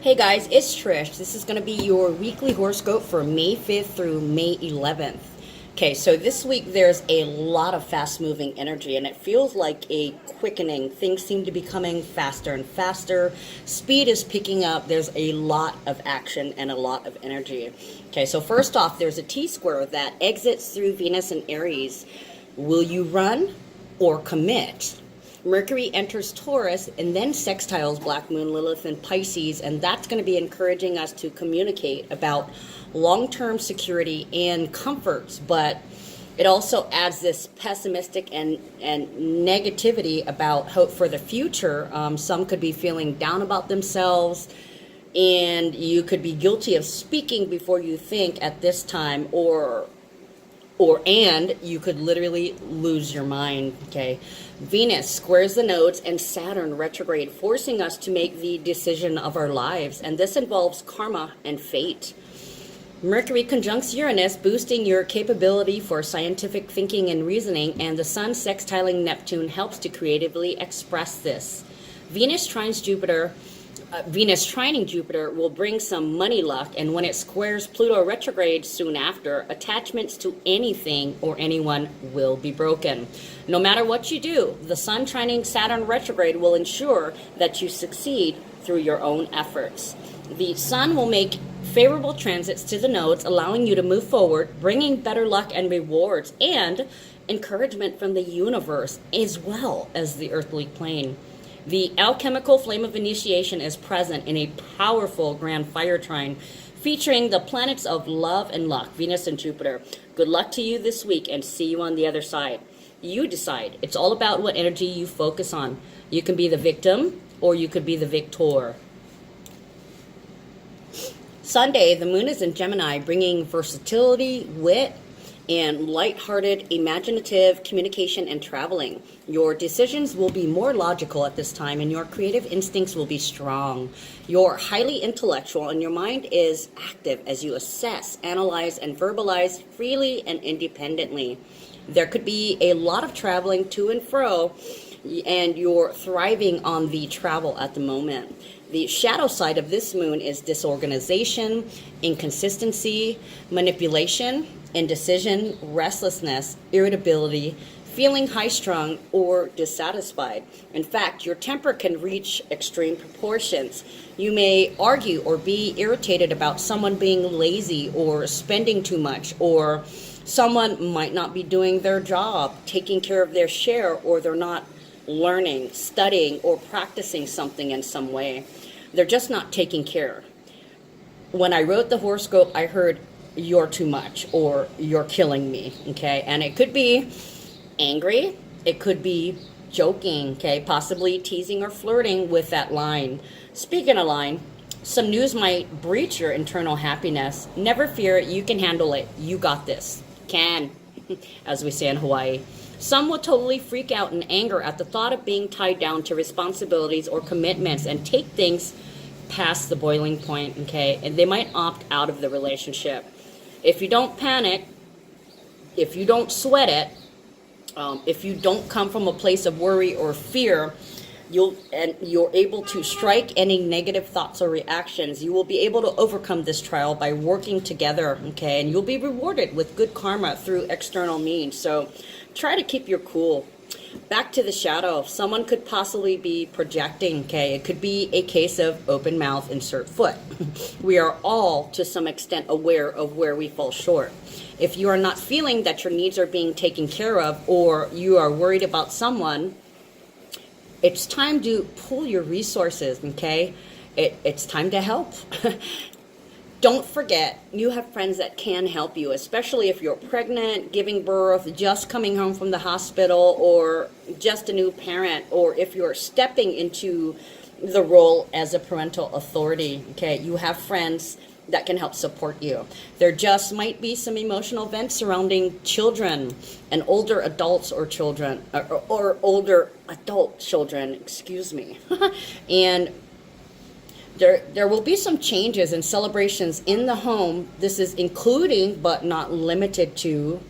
Hey guys, it's Trish. This is going to be your weekly horoscope for May 5th through May 11th. Okay, so this week there's a lot of fast moving energy and it feels like a quickening. Things seem to be coming faster and faster. Speed is picking up. There's a lot of action and a lot of energy. Okay, so first off, there's a T-square that exits through Venus and Aries. Will you run or commit? Mercury enters Taurus and then sextiles Black Moon, Lilith, and Pisces, and that's going to be encouraging us to communicate about long-term security and comforts, but it also adds this pessimistic and negativity about hope for the future. Some could be feeling down about themselves, and you could be guilty of speaking before you think at this time, and you could literally lose your mind. Okay, Venus squares the nodes and Saturn retrograde, forcing us to make the decision of our lives, and this involves karma and fate. Mercury conjuncts Uranus, boosting your capability for scientific thinking and reasoning, and the Sun sextiling Neptune helps to creatively express this. Venus trining Jupiter will bring some money luck, and when it squares Pluto retrograde soon after, attachments to anything or anyone will be broken. No matter what you do, the Sun trining Saturn retrograde will ensure that you succeed through your own efforts. The Sun will make favorable transits to the nodes, allowing you to move forward, bringing better luck and rewards, and encouragement from the universe as well as the earthly plane. The alchemical flame of initiation is present in a powerful grand fire trine featuring the planets of love and luck, Venus and Jupiter. Good luck to you this week and see you on the other side. You decide. It's all about what energy you focus on. You can be the victim or you could be the victor. Sunday, the moon is in Gemini, bringing versatility, wit, and lighthearted, imaginative communication and traveling. Your decisions will be more logical at this time, and your creative instincts will be strong. You're highly intellectual, and your mind is active as you assess, analyze, and verbalize freely and independently. There could be a lot of traveling to and fro, and you're thriving on the travel at the moment. The shadow side of this moon is disorganization, inconsistency, manipulation, indecision, restlessness, irritability, feeling high-strung or dissatisfied. In fact, your temper can reach extreme proportions. You may argue or be irritated about someone being lazy or spending too much, or someone might not be doing their job, taking care of their share, or they're not learning, studying, or practicing something in some way. They're just not taking care. When I wrote the horoscope, I heard, "You're too much," or "You're killing me," okay? And it could be angry, it could be joking, okay? Possibly teasing or flirting with that line. Speaking of line, some news might breach your internal happiness. Never fear, you can handle it. You got this. Can, as we say in Hawaii. Some will totally freak out in anger at the thought of being tied down to responsibilities or commitments and take things past the boiling point, okay? And they might opt out of the relationship. If you don't panic, if you don't sweat it, if you don't come from a place of worry or fear, you're able to strike any negative thoughts or reactions. You will be able to overcome this trial by working together, okay? And you'll be rewarded with good karma through external means. So try to keep your cool. Back to the shadow. Someone could possibly be projecting, okay? It could be a case of open mouth, insert foot. We are all, to some extent, aware of where we fall short. If you are not feeling that your needs are being taken care of, or you are worried about someone, it's time to pull your resources, okay? It's time to help. Don't forget, you have friends that can help you, especially if you're pregnant, giving birth, just coming home from the hospital, or just a new parent, or if you're stepping into the role as a parental authority, okay? You have friends that can help support you. There just might be some emotional events surrounding children and older adults or children, or older adult children, excuse me. And there will be some changes and celebrations in the home. This is including, but not limited to,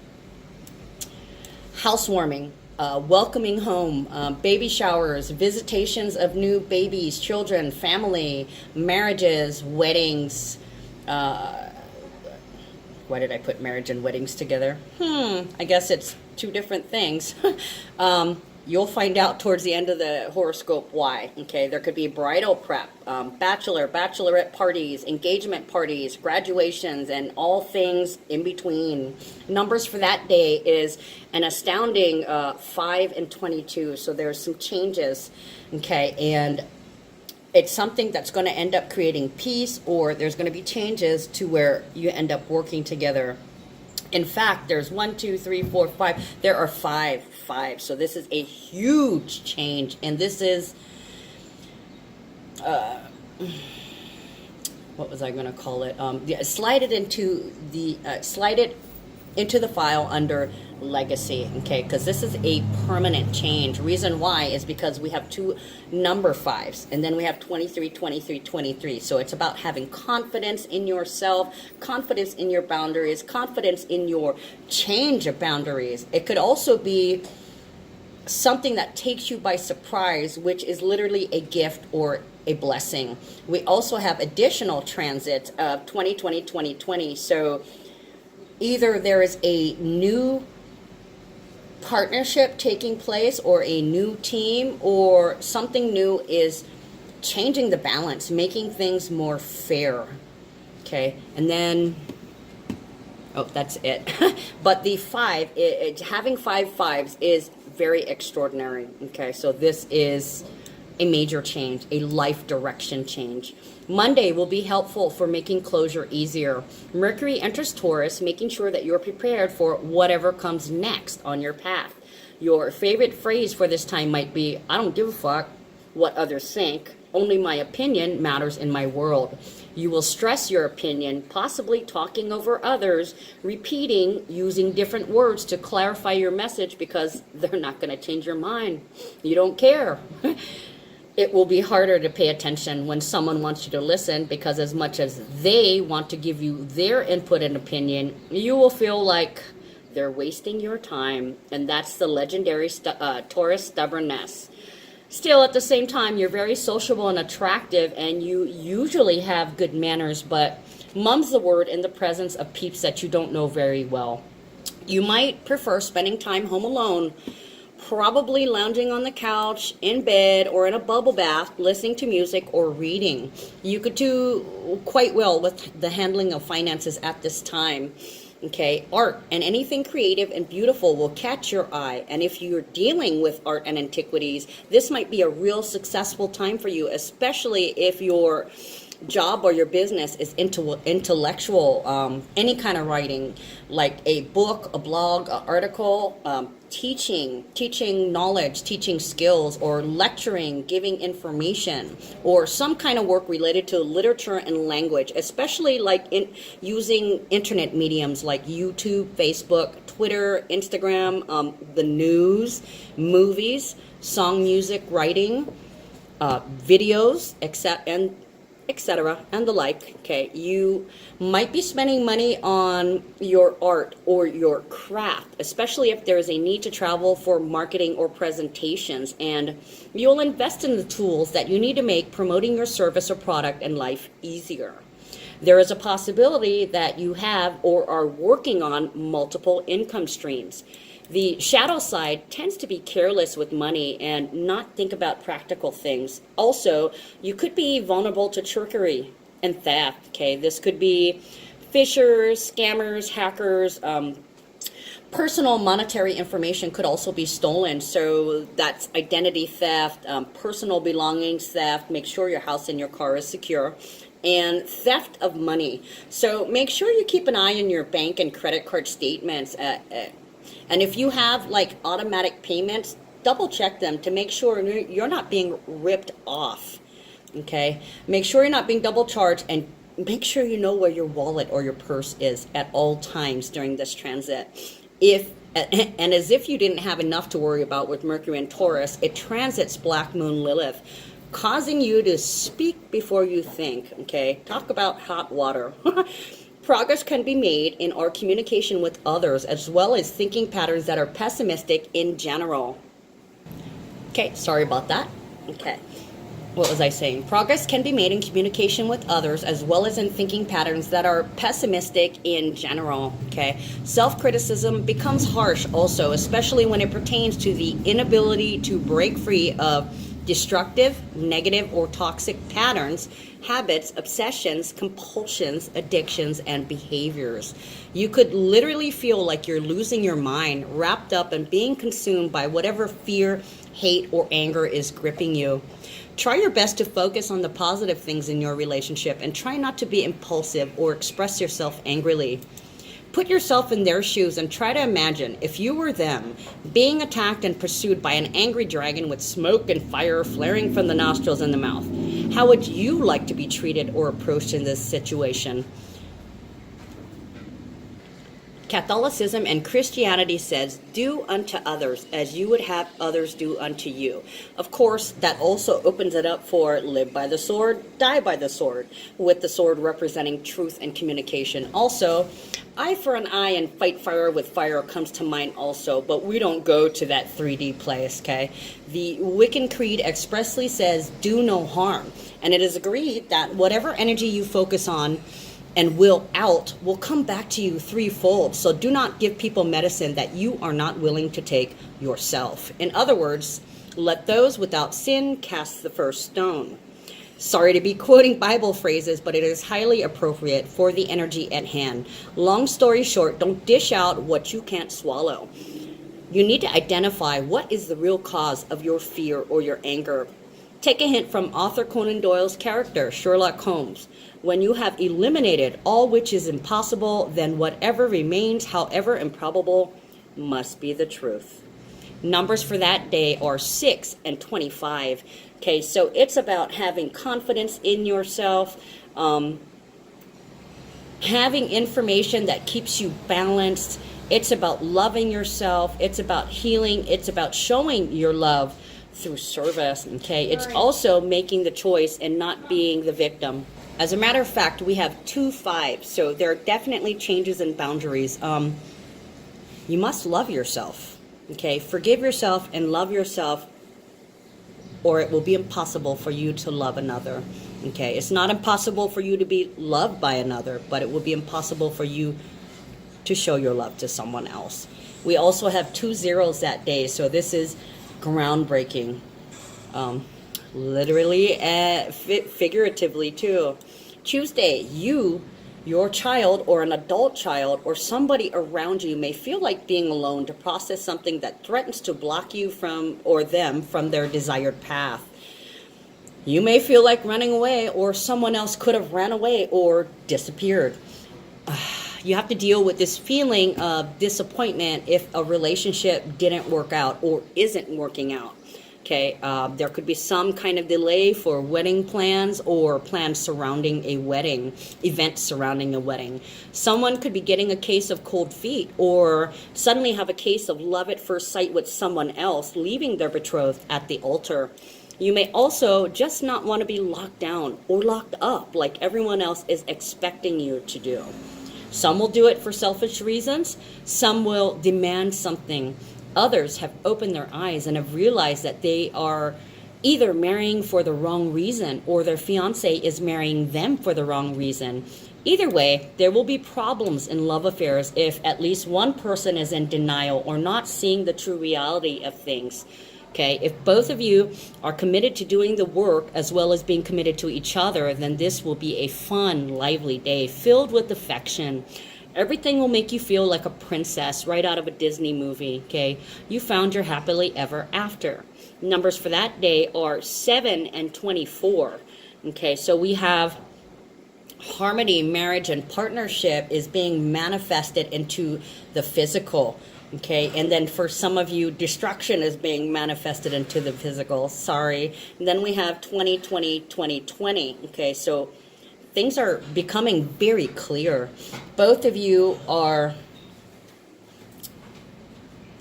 housewarming, welcoming home, baby showers, visitations of new babies, children, family, marriages, weddings. Why did I put marriage and weddings together? I guess it's two different things. You'll find out towards the end of the horoscope why. Okay, there could be bridal prep, bachelorette parties, engagement parties, graduations, and all things in between. Numbers for that day is an astounding 5 and 22. So there's some changes. Okay, and it's something that's going to end up creating peace, or there's going to be changes to where you end up working together. In fact, there's 1, 2, 3, 4, 5. There are five. So this is a huge change, and this is what was I going to call it? Slide it into the file under legacy, okay, because this is a permanent change. Reason why is because we have two number 5s, and then we have 23, 23, 23. So it's about having confidence in yourself, confidence in your boundaries, confidence in your change of boundaries. It could also be something that takes you by surprise, which is literally a gift or a blessing. We also have additional transits of 2020, 2020. So either there is a new partnership taking place, or a new team, or something new is changing the balance, making things more fair. Okay, and then that's it. But the 5, having 5 5s is very extraordinary. Okay, so this is a major change, a life direction change. Monday will be helpful for making closure easier. Mercury enters Taurus, making sure that you're prepared for whatever comes next on your path. Your favorite phrase for this time might be, I don't give a fuck what others think. Only my opinion matters in my world. You will stress your opinion, possibly talking over others, repeating, using different words to clarify your message because they're not going to change your mind. You don't care. It will be harder to pay attention when someone wants you to listen, because as much as they want to give you their input and opinion, you will feel like they're wasting your time. And that's the legendary Taurus stubbornness. Still, at the same time, you're very sociable and attractive, and you usually have good manners, but mum's the word in the presence of peeps that you don't know very well. You might prefer spending time home alone, probably lounging on the couch, in bed, or in a bubble bath, listening to music or reading. You could do quite well with the handling of finances at this time. Okay, art and anything creative and beautiful will catch your eye. And if you're dealing with art and antiquities, this might be a real successful time for you, especially if your job or your business is intellectual, any kind of writing, like a book, a blog, an article, teaching knowledge, teaching skills, or lecturing, giving information, or some kind of work related to literature and language, especially like using internet mediums like YouTube, Facebook, Twitter, Instagram, the news, movies, song, music, writing, videos, etc., and the like. Okay, you might be spending money on your art or your craft, especially if there is a need to travel for marketing or presentations, and you'll invest in the tools that you need to make promoting your service or product and life easier. There is a possibility that you have or are working on multiple income streams. The shadow side tends to be careless with money and not think about practical things. Also, you could be vulnerable to trickery and theft. Okay, this could be phishers, scammers, hackers. Personal monetary information could also be stolen. So that's identity theft, personal belongings theft. Make sure your house and your car is secure. And theft of money. So make sure you keep an eye on your bank and credit card statements. And if you have like automatic payments, double check them to make sure you're not being ripped off. Okay? Make sure you're not being double charged, and make sure you know where your wallet or your purse is at all times during this transit. And as if you didn't have enough to worry about with Mercury and Taurus, it transits Black Moon Lilith, causing you to speak before you think. Okay? Talk about hot water. Progress can be made in our communication with others as well as thinking patterns that are pessimistic in general. Okay, sorry about that. Okay. What was I saying? Progress can be made in communication with others as well as in thinking patterns that are pessimistic in general. Okay. Self-criticism becomes harsh also, especially when it pertains to the inability to break free of destructive, negative, or toxic patterns, habits, obsessions, compulsions, addictions, and behaviors. You could literally feel like you're losing your mind, wrapped up and being consumed by whatever fear, hate, or anger is gripping you. Try your best to focus on the positive things in your relationship and try not to be impulsive or express yourself angrily. Put yourself in their shoes and try to imagine if you were them, being attacked and pursued by an angry dragon with smoke and fire flaring from the nostrils and the mouth. How would you like to be treated or approached in this situation? Catholicism and Christianity says, do unto others as you would have others do unto you. Of course, that also opens it up for live by the sword, die by the sword, with the sword representing truth and communication. Also, eye for an eye and fight fire with fire comes to mind also, but we don't go to that 3D place, okay? The Wiccan Creed expressly says, do no harm. And it is agreed that whatever energy you focus on and will out will come back to you threefold. So do not give people medicine that you are not willing to take yourself. In other words, let those without sin cast the first stone. Sorry to be quoting Bible phrases, but it is highly appropriate for the energy at hand. Long story short, don't dish out what you can't swallow. You need to identify what is the real cause of your fear or your anger. Take a hint from author Conan Doyle's character, Sherlock Holmes. When you have eliminated all which is impossible, then whatever remains, however improbable, must be the truth. Numbers for that day are 6 and 25. Okay, so it's about having confidence in yourself, having information that keeps you balanced. It's about loving yourself. It's about healing. It's about showing your love through service. Okay, it's also making the choice and not being the victim. As a matter of fact, we have 2 5s, so there are definitely changes and boundaries. You must love yourself. Okay, forgive yourself and love yourself, or it will be impossible for you to love another. Okay, it's not impossible for you to be loved by another, but it will be impossible for you to show your love to someone else. We also have 2 zeros that day, so this is groundbreaking. Literally and figuratively too. Tuesday, your child or an adult child or somebody around you may feel like being alone to process something that threatens to block you from or them from their desired path. You may feel like running away, or someone else could have ran away or disappeared. You have to deal with this feeling of disappointment if a relationship didn't work out or isn't working out. Okay, there could be some kind of delay for wedding plans or plans surrounding a wedding, events surrounding a wedding. Someone could be getting a case of cold feet or suddenly have a case of love at first sight with someone else, leaving their betrothed at the altar. You may also just not want to be locked down or locked up like everyone else is expecting you to do. Some will do it for selfish reasons. Some will demand something. Others have opened their eyes and have realized that they are either marrying for the wrong reason or their fiance is marrying them for the wrong reason. Either way, there will be problems in love affairs if at least one person is in denial or not seeing the true reality of things. Okay, if both of you are committed to doing the work as well as being committed to each other, then this will be a fun, lively day filled with affection. Everything will make you feel like a princess right out of a Disney movie, okay? You found your happily ever after. Numbers for that day are 7 and 24. Okay, so we have harmony, marriage, and partnership is being manifested into the physical. Okay, and then for some of you, destruction is being manifested into the physical. Sorry. And then we have 20, 20, 20, 20. Okay, so things are becoming very clear. Both of you are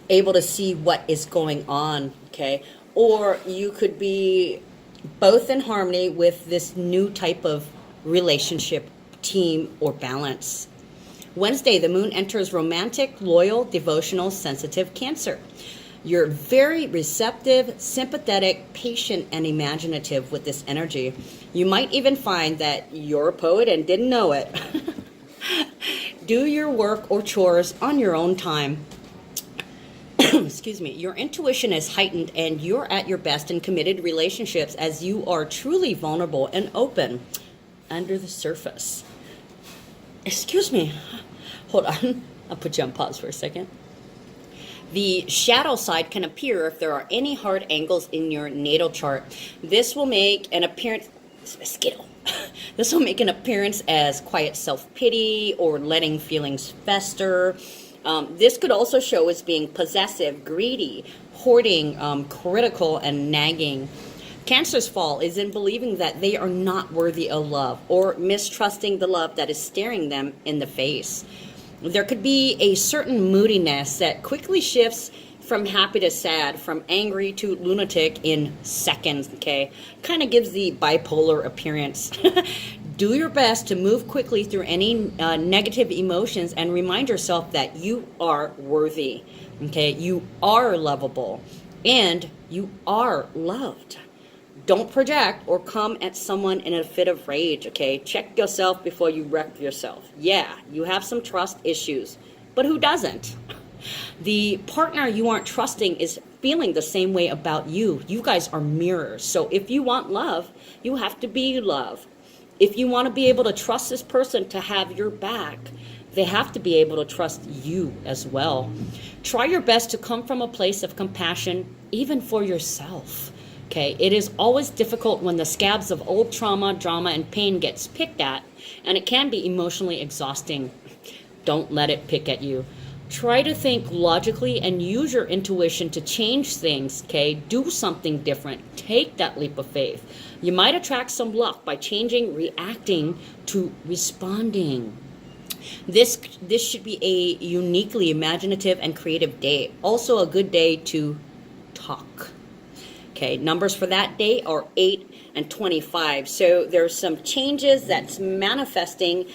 able to see what is going on, okay? Or you could be both in harmony with this new type of relationship, team, or balance. Wednesday, the moon enters romantic, loyal, devotional, sensitive Cancer. You're very receptive, sympathetic, patient, and imaginative with this energy. You might even find that you're a poet and didn't know it. Do your work or chores on your own time. Excuse me. Your intuition is heightened and you're at your best in committed relationships as you are truly vulnerable and open under the surface. Excuse me. Hold on. I'll put you on pause for a second. The shadow side can appear if there are any hard angles in your natal chart. This will make an appearance. This will make an appearance as quiet self-pity or letting feelings fester. This could also show as being possessive, greedy, hoarding, critical, and nagging. Cancer's fall is in believing that they are not worthy of love or mistrusting the love that is staring them in the face. There could be a certain moodiness that quickly shifts from happy to sad, from angry to lunatic in seconds, okay? Kind of gives the bipolar appearance. Do your best to move quickly through any negative emotions and remind yourself that you are worthy, okay? You are lovable and you are loved. Don't project or come at someone in a fit of rage, okay? Check yourself before you wreck yourself. Yeah, you have some trust issues, but who doesn't? The partner you aren't trusting is feeling the same way about you. You guys are mirrors. So if you want love, you have to be love. If you want to be able to trust this person to have your back, they have to be able to trust you as well. Try your best to come from a place of compassion, even for yourself. Okay, it is always difficult when the scabs of old trauma, drama, and pain gets picked at, and it can be emotionally exhausting. Don't let it pick at you. Try to think logically and use your intuition to change things, okay? Do something different. Take that leap of faith. You might attract some luck by changing, reacting to responding. This should be a uniquely imaginative and creative day. Also a good day to talk. Okay, numbers for that day are 8 and 25. So there's some changes that's manifesting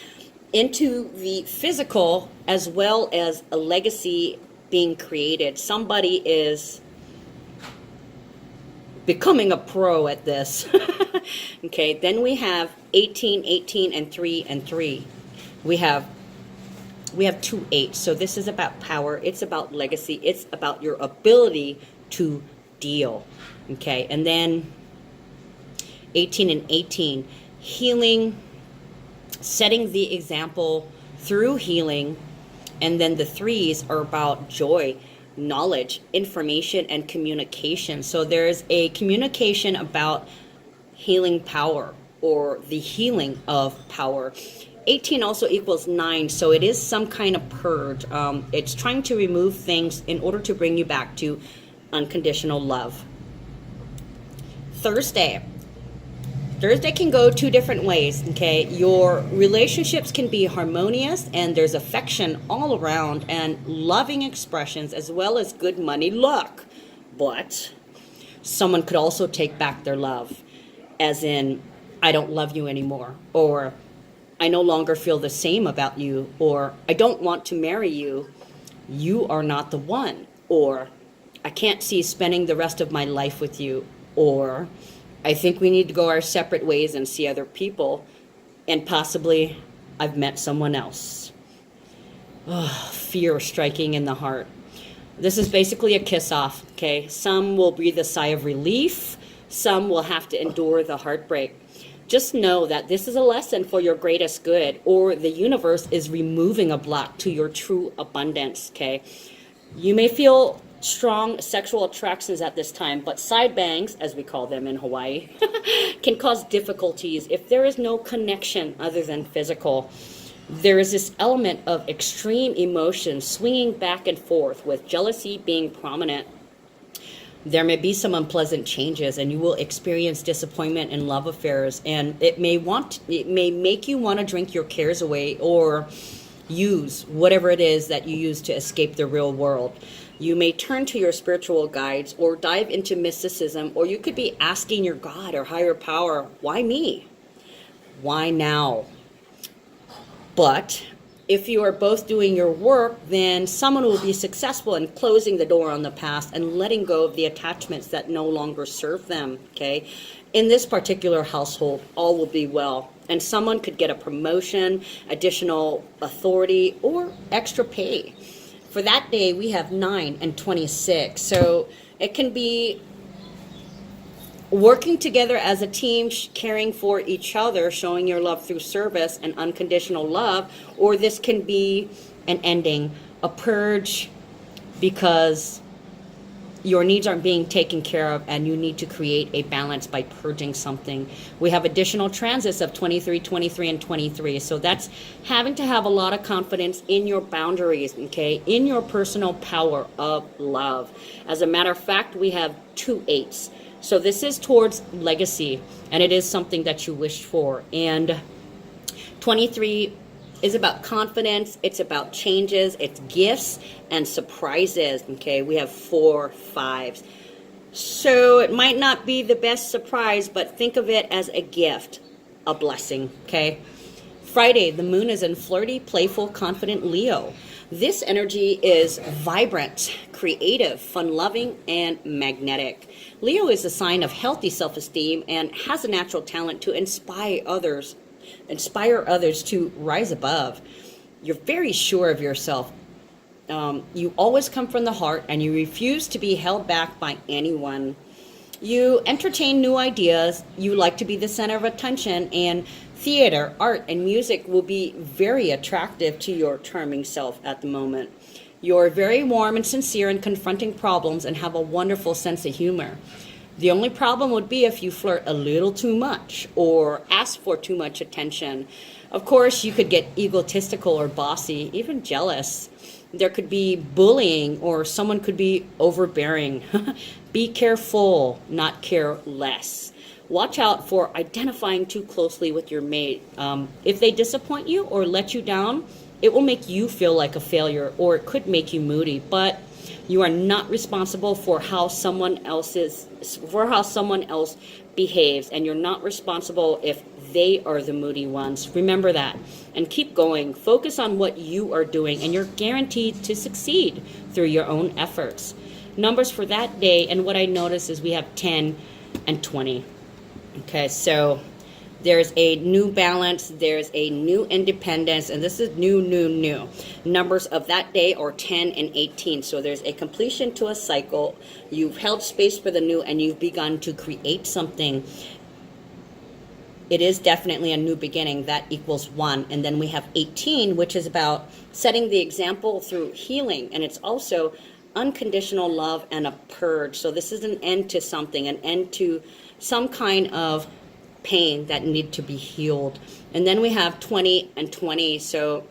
into the physical as well as a legacy being created. Somebody is becoming a pro at this. Okay, then we have 18, 18, and 3 and 3. We have 2 8. So this is about power. It's about legacy. It's about your ability to deal. Okay, and then 18 and 18, healing, setting the example through healing. And then the 3s are about joy, knowledge, information, and communication. So there's a communication about healing power or the healing of power. 18 also equals 9, so it is some kind of purge. It's trying to remove things in order to bring you back to unconditional love. Thursday can go 2 different ways, okay? Your relationships can be harmonious and there's affection all around and loving expressions as well as good money luck. But someone could also take back their love, as in, I don't love you anymore, or I no longer feel the same about you, or I don't want to marry you, you are not the one, or I can't see spending the rest of my life with you, or I think we need to go our separate ways and see other people, and possibly I've met someone else. Oh, fear striking in the heart. This is basically a kiss-off, okay? Some will breathe a sigh of relief. Some will have to endure the heartbreak. Just know that this is a lesson for your greatest good, or the universe is removing a block to your true abundance, okay? You may feel strong sexual attractions at this time, but side bangs, as we call them in Hawaii, can cause difficulties if there is no connection other than physical. There is this element of extreme emotion swinging back and forth, with jealousy being prominent. There may be some unpleasant changes, and you will experience disappointment in love affairs, and it may make you want to drink your cares away or use whatever it is that you use to escape the real world. You may turn to your spiritual guides or dive into mysticism, or you could be asking your God or higher power, why me? Why now? But If you are both doing your work, then someone will be successful in closing the door on the past and letting go of the attachments that no longer serve them, okay? In this particular household, all will be well. And someone could get a promotion, additional authority, or extra pay. For that day, we have 9 and 26. So it can be working together as a team, caring for each other, showing your love through service and unconditional love, or this can be an ending, a purge, because your needs aren't being taken care of and you need to create a balance by purging something. We have additional transits of 23, 23, and 23. So that's having to have a lot of confidence in your boundaries, okay, in your personal power of love. As a matter of fact, we have 2 8s. So this is towards legacy, and it is something that you wished for. And 23 is about confidence, it's about changes, it's gifts and surprises, okay? We have 4 5s. So it might not be the best surprise, but think of it as a gift, a blessing, okay? Friday, the moon is in flirty, playful, confident Leo. This energy is vibrant, creative, fun-loving, and magnetic. Leo is a sign of healthy self-esteem and has a natural talent to inspire others to rise above. You're very sure of yourself. You always come from the heart and you refuse to be held back by anyone. You entertain new ideas. You like to be the center of attention, and theater, art, and music will be very attractive to your charming self at the moment. You're very warm and sincere in confronting problems and have a wonderful sense of humor. The only problem would be if you flirt a little too much or ask for too much attention. Of course, you could get egotistical or bossy, even jealous. There could be bullying, or someone could be overbearing. Be careful, not careless. Watch out for identifying too closely with your mate. If they disappoint you or let you down, it will make you feel like a failure, or it could make you moody. But you are not responsible for how someone else behaves, and you're not responsible if they are the moody ones. Remember that, and keep going. Focus on what you are doing, and you're guaranteed to succeed through your own efforts. Numbers for that day, and what I notice is we have 10 and 20. Okay, so there's a new balance, there's a new independence, and this is new. Numbers of that day are 10 and 18. So there's a completion to a cycle. You've held space for the new, and you've begun to create something. It is definitely a new beginning. That equals 1. And then we have 18, which is about setting the example through healing. And it's also unconditional love and a purge. So this is an end to something, an end to some kind of pain that need to be healed. And then we have 20 and 20. So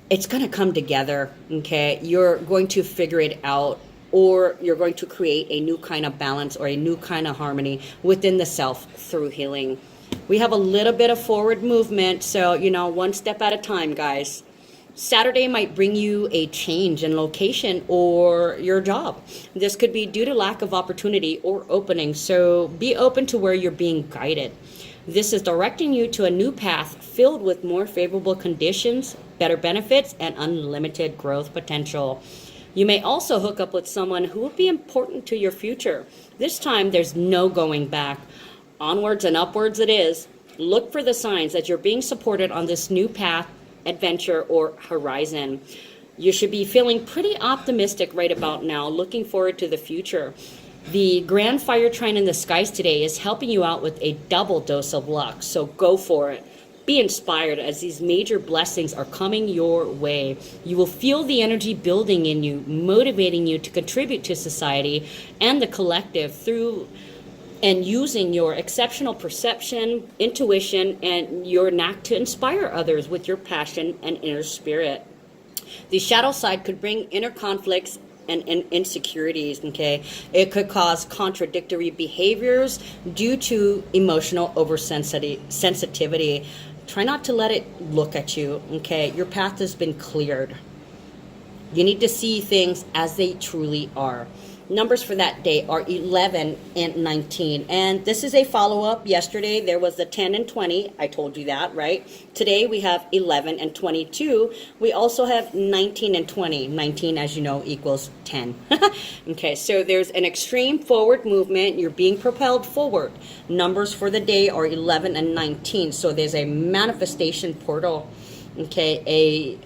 it's going to come together, okay? You're going to figure it out, or you're going to create a new kind of balance or a new kind of harmony within the self through healing. We have a little bit of forward movement, so, one step at a time, guys. Saturday might bring you a change in location or your job. This could be due to lack of opportunity or opening, so be open to where you're being guided. This is directing you to a new path filled with more favorable conditions, better benefits, and unlimited growth potential. You may also hook up with someone who will be important to your future. This time, there's no going back. Onwards and upwards it is. Look for the signs that you're being supported on this new path, adventure, or horizon. You should be feeling pretty optimistic right about now, looking forward to the future. The grand fire trine in the skies today is helping you out with a double dose of luck, so go for it. Be inspired as these major blessings are coming your way. You will feel the energy building in you, motivating you to contribute to society and the collective through and using your exceptional perception, intuition, and your knack to inspire others with your passion and inner spirit. The shadow side could bring inner conflicts and insecurities, okay? It could cause contradictory behaviors due to emotional oversensitivity. Try not to let it look at you, okay? Your path has been cleared. You need to see things as they truly are. numbers for that day are 11 and 19. And this is a follow-up. Yesterday there was the 10 and 20. I told you that, right? Today we have 11 and 22. We also have 19 and 20. 19, as you know, equals 10. Okay, so there's an extreme forward movement. You're being propelled forward. Numbers for the day are 11 and 19. So there's a manifestation portal. Okay,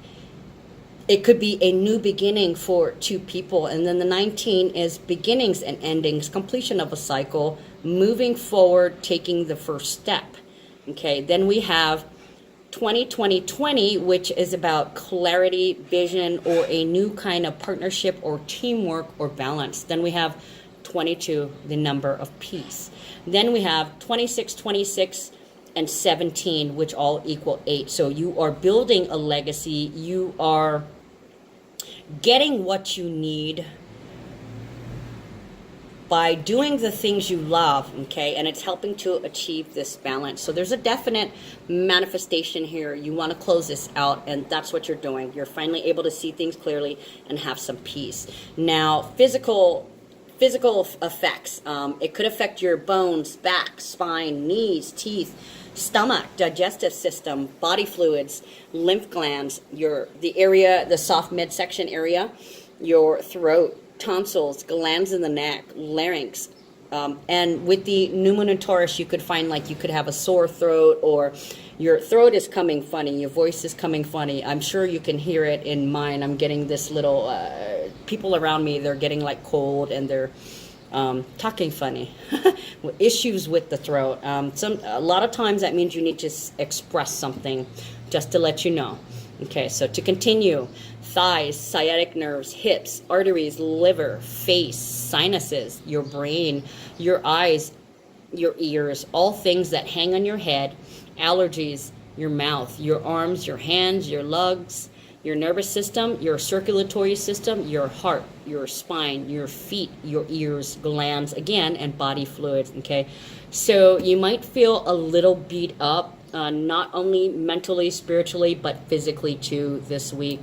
it could be a new beginning for two people. And then the 19 is beginnings and endings, completion of a cycle, moving forward, taking the first step. Okay, then we have 20, which is about clarity, vision, or a new kind of partnership or teamwork or balance. Then we have 22, the number of peace. Then we have 26, and 17, which all equal 8. So you are building a legacy. You are getting what you need by doing the things you love, okay? And it's helping to achieve this balance. So there's a definite manifestation here. You want to close this out, and that's what you're doing. You're finally able to see things clearly and have some peace. Now, physical effects. It could affect your bones, back, spine, knees, teeth, stomach, digestive system, body fluids, lymph glands, the soft midsection area, your throat, tonsils, glands in the neck, larynx. And with the new moon in Taurus, you could find like you could have a sore throat, or your throat is coming funny, your voice is coming funny. I'm sure you can hear it in mine. I'm getting this little, people around me, they're getting like cold and they're talking funny. Issues with the throat. A lot of times that means you need to express something, just to let you know. Okay, so to continue, thighs, sciatic nerves, hips, arteries, liver, face, sinuses, your brain, your eyes, your ears, all things that hang on your head, allergies, your mouth, your arms, your hands, your legs, your nervous system, your circulatory system, your heart, your spine, your feet, your ears, glands, again, and body fluids, okay? So you might feel a little beat up, not only mentally, spiritually, but physically too this week.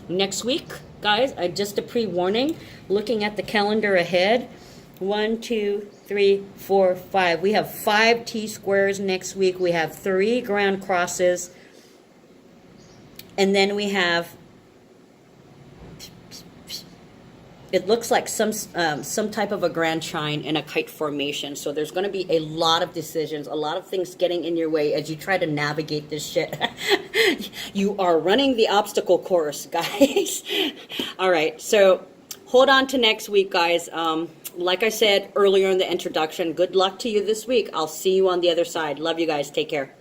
Next week, guys, just a pre-warning, looking at the calendar ahead, 1, 2, 3, 4, 5. We have 5 T-squares next week. We have 3 ground crosses. And then we have, it looks like some type of a grand chine in a kite formation. So there's going to be a lot of decisions, a lot of things getting in your way as you try to navigate this shit. You are running the obstacle course, guys. All right, so hold on to next week, guys. Like I said earlier in the introduction, good luck to you this week. I'll see you on the other side. Love you guys. Take care.